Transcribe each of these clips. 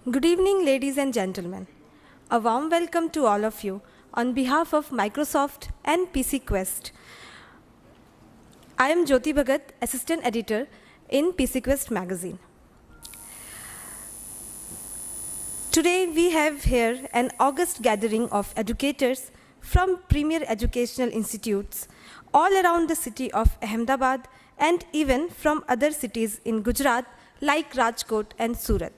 Good evening, ladies and gentlemen. A warm welcome to all of you on behalf of Microsoft and PC Quest. I am Jyoti Bhagat, Assistant Editor in PC Quest magazine. Today we have here an august gathering of educators from premier educational institutes all around the city of Ahmadabad and even from other cities in Gujarat like Rajkot and Surat.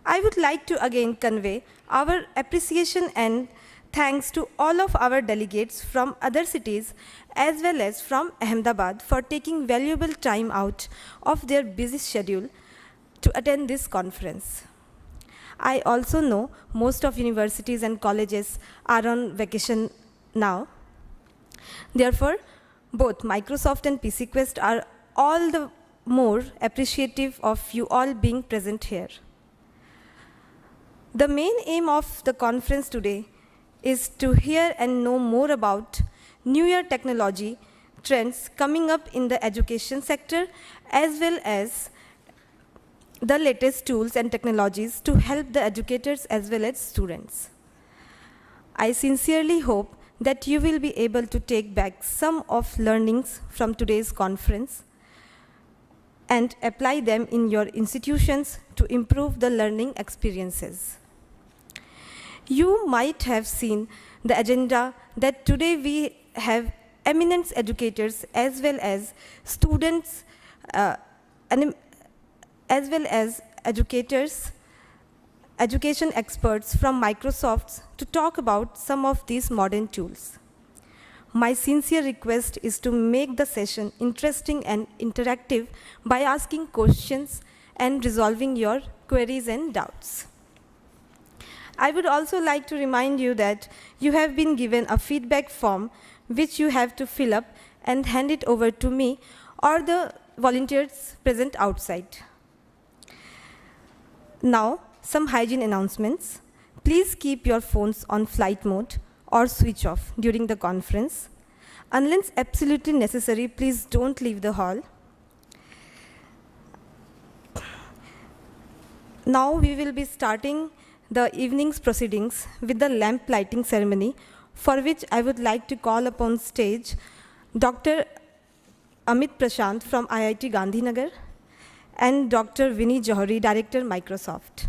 I would like to again convey our appreciation and thanks to all of our delegates from other cities as well as from Ahmedabad for taking valuable time out of their busy schedule to attend this conference. I also know most of universities and colleges are on vacation now. Therefore, both Microsoft and PC Quest are all the more appreciative of you all being present here. The main aim of the conference today is to hear and know more about newer technology trends coming up in the education sector as well as the latest tools and technologies to help the educators as well as students. I sincerely hope that you will be able to take back some of learnings from today's conference and apply them in your institutions to improve the learning experiences. You might have seen the agenda that today we have eminent educators as well as students, as well as education experts from Microsoft to talk about some of these modern tools. My sincere request is to make the session interesting and interactive by asking questions and resolving your queries and doubts. I would also like to remind you that you have been given a feedback form which you have to fill up and hand it over to me or the volunteers present outside. Now, some hygiene announcements. Please keep your phones on flight mode or switch off during the conference. Unless absolutely necessary, please don't leave the hall. Now we will be starting the evening's proceedings with the lamp lighting ceremony, for which I would like to call upon stage Dr. Amit Prashant from IIT Gandhinagar and Dr. Vinny Johari, Director, Microsoft.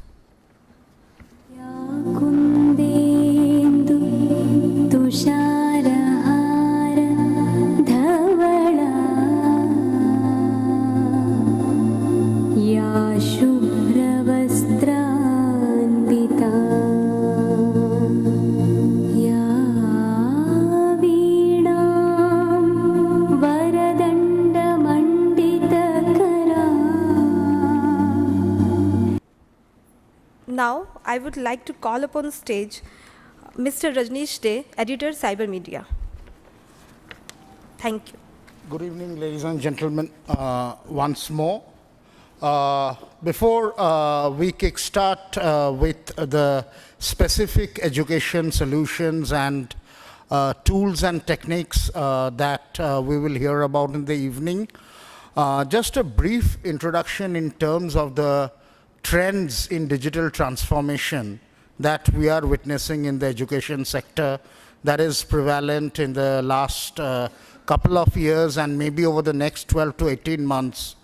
Now, I would like to call upon stage Mr. Rajneesh Dey, Editor, Cyber Media. Thank you. Good evening, ladies and gentlemen, once more. Before we kickstart with the specific education solutions and tools and techniques that we will hear about in the evening, just a brief introduction in terms of the trends in digital transformation that we are witnessing in the education sector that is prevalent in the last couple of years and maybe over the next 12 to 18 months.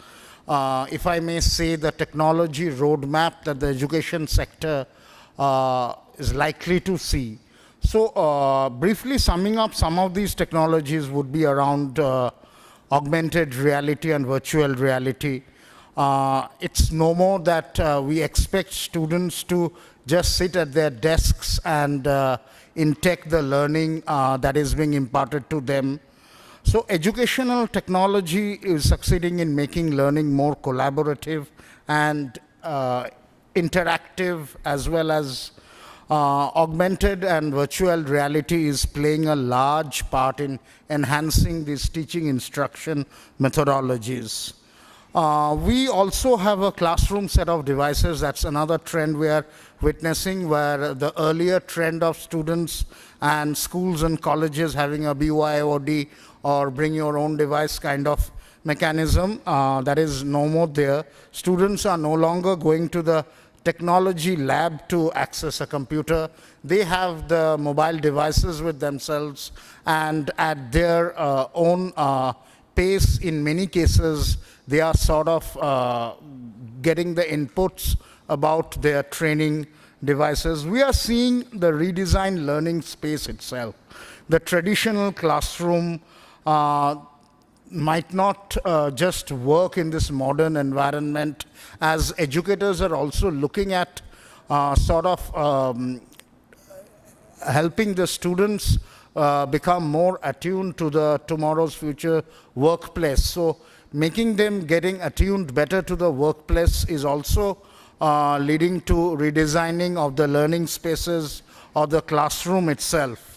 If I may say, the technology roadmap that the education sector is likely to see. So briefly summing up, some of these technologies would be around augmented reality and virtual reality. It's no more that we expect students to just sit at their desks and intake the learning that is being imparted to them. So educational technology is succeeding in making learning more collaborative and interactive, as well as augmented and virtual reality is playing a large part in enhancing these teaching instruction methodologies. We also have a classroom set of devices. That's another trend we are witnessing, where the earlier trend of students and schools and colleges having a BYOD or bring your own device kind of mechanism, that is no more there. Students are no longer going to the technology lab to access a computer. They have the mobile devices with themselves, and at their own pace, in many cases, they are sort of getting the inputs about their training devices. We are seeing the redesigned learning space itself. The traditional classroom might not just work in this modern environment, as educators are also looking at sort of helping the students become more attuned to the tomorrow's future workplace. So making them getting attuned better to the workplace is also leading to redesigning of the learning spaces or the classroom itself.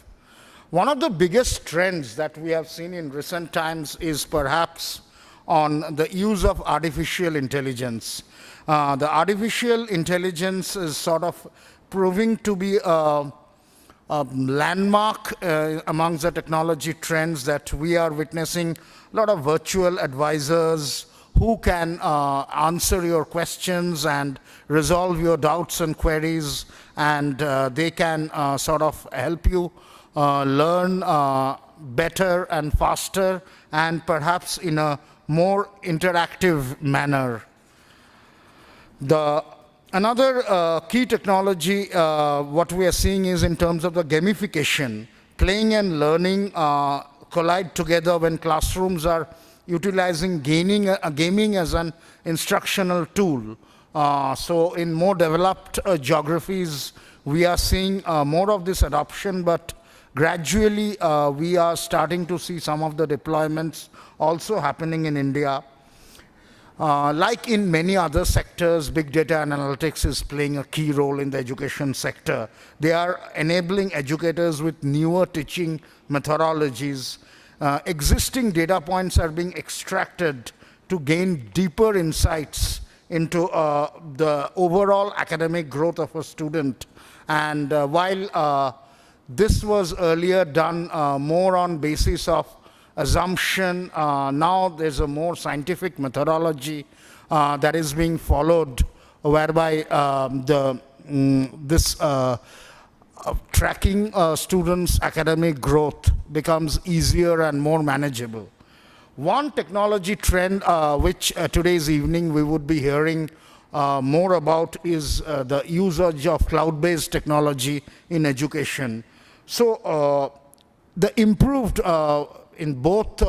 One of the biggest trends that we have seen in recent times is perhaps on the use of artificial intelligence. The artificial intelligence is sort of proving to be a landmark amongst the technology trends that we are witnessing. A lot of virtual advisors who can answer your questions and resolve your doubts and queries, and they can sort of help you learn better and faster, and perhaps in a more interactive manner. Another key technology, what we are seeing is in terms of the gamification. Playing and learning collide together when classrooms are utilizing gaming as an instructional tool. So in more developed geographies, we are seeing more of this adoption, but gradually we are starting to see some of the deployments also happening in India. Like in many other sectors, big data analytics is playing a key role in the education sector. They are enabling educators with newer teaching methodologies. Existing data points are being extracted to gain deeper insights into the overall academic growth of a student. And while this was earlier done more on basis of assumption, now there's a more scientific methodology that is being followed, whereby tracking students' academic growth becomes easier and more manageable. One technology trend which today's evening we would be hearing more about is the usage of cloud-based technology in education. So the improved in both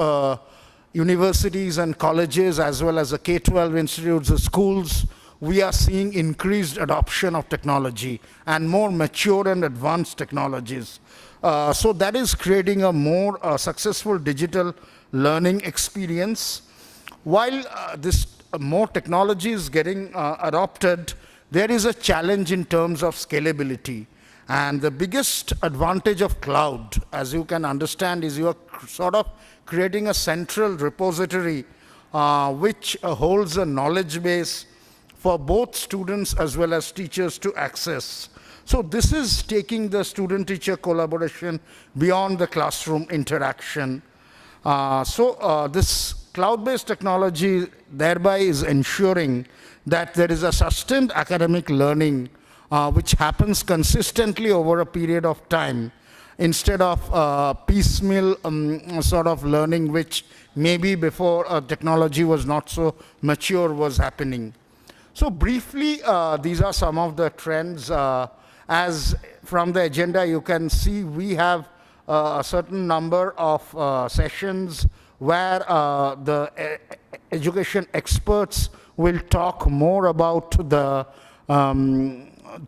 universities and colleges, as well as the K-12 institutes, the schools, we are seeing increased adoption of technology and more mature and advanced technologies. So that is creating a more successful digital learning experience. While this more technology is getting adopted, there is a challenge in terms of scalability. And the biggest advantage of cloud, as you can understand, is you are sort of creating a central repository which holds a knowledge base for both students as well as teachers to access. So this is taking the student-teacher collaboration beyond the classroom interaction. This cloud-based technology thereby is ensuring that there is a sustained academic learning which happens consistently over a period of time, instead of piecemeal sort of learning, which maybe before technology was not so mature was happening. So briefly, these are some of the trends. As from the agenda you can see, we have a certain number of sessions where the education experts will talk more about the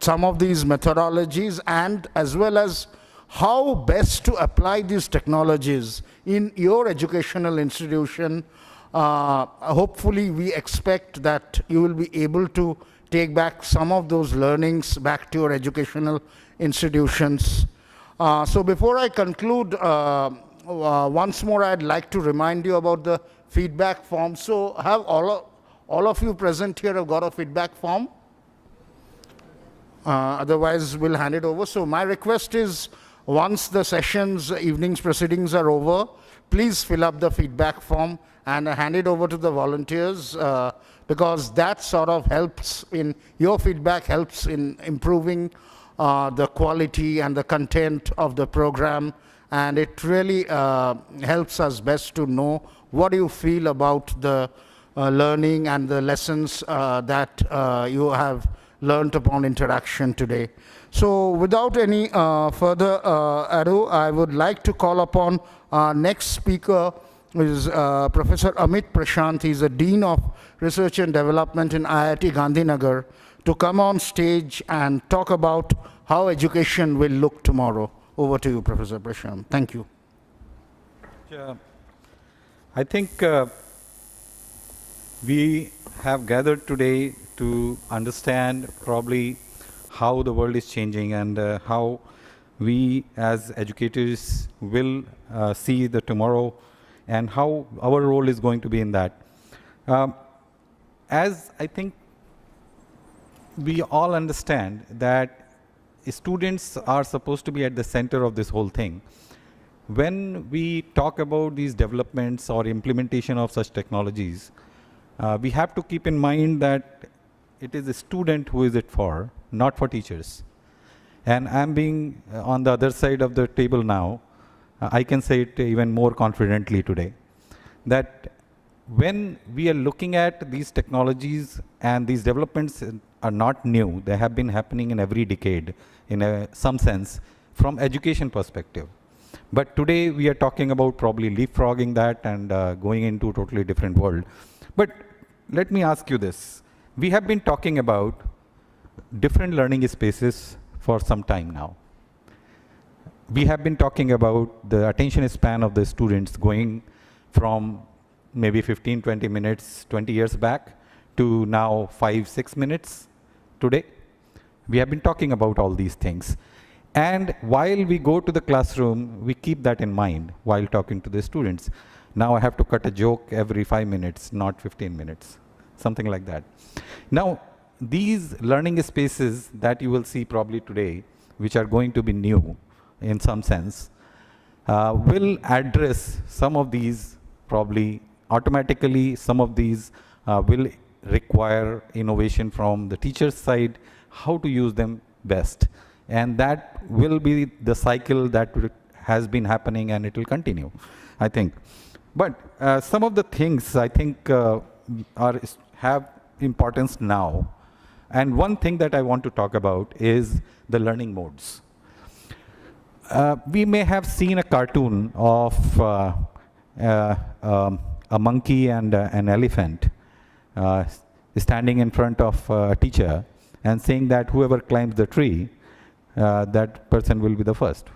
some of these methodologies, and as well as how best to apply these technologies in your educational institution. Hopefully we expect that you will be able to take back some of those learnings back to your educational institutions. So before I conclude, once more I'd like to remind you about the feedback form. So have all of you present here have got a feedback form? Otherwise we'll hand it over. So my request is once the sessions, evening's proceedings are over, please fill up the feedback form and hand it over to the volunteers, because that sort of helps in, your feedback helps in improving the quality and the content of the program, and it really helps us best to know what you feel about the learning and the lessons that you have learnt upon interaction today. So without any further ado, I would like to call upon our next speaker, who is Professor Amit Prashant. He is the Dean of Research and Development in IIT Gandhinagar, to come on stage and talk about how education will look tomorrow. Over to you, Professor Prashant. Thank you. Yeah. I think we have gathered today to understand probably how the world is changing and how we as educators will see the tomorrow and how our role is going to be in that. As I think we all understand that students are supposed to be at the center of this whole thing. When we talk about these developments or implementation of such technologies, we have to keep in mind that it is a student who is it for, not for teachers. And I'm being on the other side of the table now. I can say it even more confidently today, that when we are looking at these technologies, and these developments are not new, they have been happening in every decade in some sense from education perspective. But today we are talking about probably leapfrogging that and going into a totally different world. But let me ask you this. We have been talking about different learning spaces for some time now. We have been talking about the attention span of the students going from maybe 15, 20 minutes, 20 years back to now 5, 6 minutes today. We have been talking about all these things. And while we go to the classroom, we keep that in mind while talking to the students. Now I have to cut a joke every 5 minutes, not 15 minutes, something like that. Now, these learning spaces that you will see probably today, which are going to be new in some sense, will address some of these probably automatically. Some of these will require innovation from the teacher's side, how to use them best. And that will be the cycle that has been happening, and it will continue, I think. But some of the things I think have importance now. And one thing that I want to talk about is the learning modes. We may have seen a cartoon of a monkey and an elephant standing in front of a teacher and saying that whoever climbs the tree, that person will be the first.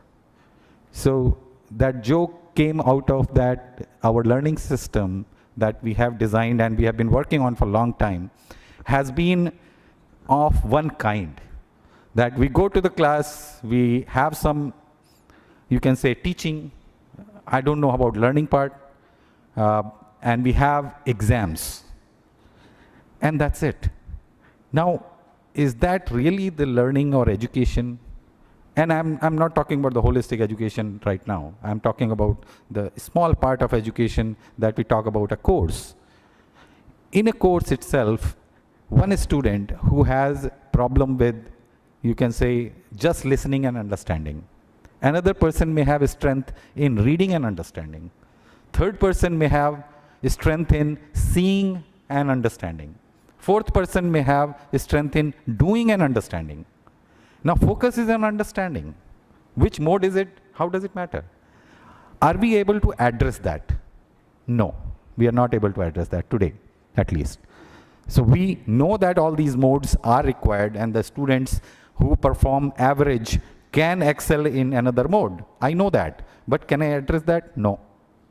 So that joke came out of that, our learning system that we have designed and we have been working on for a long time has been of one kind. That we go to the class, we have some, you can say, teaching, I don't know about learning part, and we have exams. And that's it. Now, is that really the learning or education? And I'm not talking about the holistic education right now. I'm talking about the small part of education that we talk about, a course. In a course itself, one student who has problem with, you can say, just listening and understanding. Another person may have a strength in reading and understanding. Third person may have a strength in seeing and understanding. Fourth person may have a strength in doing and understanding. Now focus is on understanding. Which mode is it? How does it matter? Are we able to address that? No, we are not able to address that today, at least. So we know that all these modes are required, and the students who perform average can excel in another mode. I know that. But can I address that? No.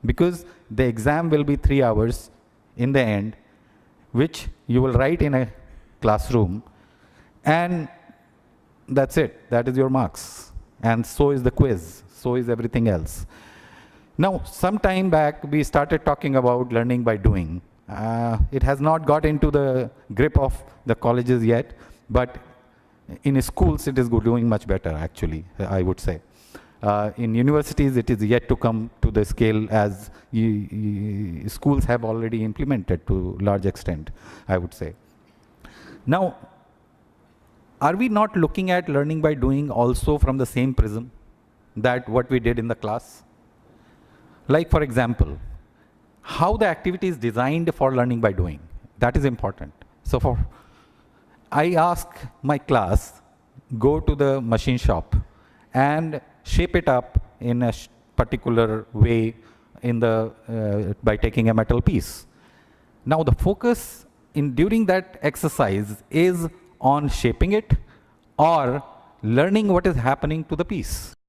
Because the exam will be 3 hours in the end, which you will write in a classroom, and that's it. That is your marks. And so is the quiz. So is everything else. Now, some time back, we started talking about learning by doing. It has not got into the grip of the colleges yet, but in schools it is doing much better, actually, I would say. In universities, it is yet to come to the scale as schools have already implemented to large extent, I would say. Now, are we not looking at learning by doing also from the same prism that what we did in the class? Like, for example, how the activity is designed for learning by doing. That is important. So I ask my class, go to the machine shop and shape it up in a particular way by taking a metal piece. Now the focus during that exercise is on shaping it or learning what is happening to the piece.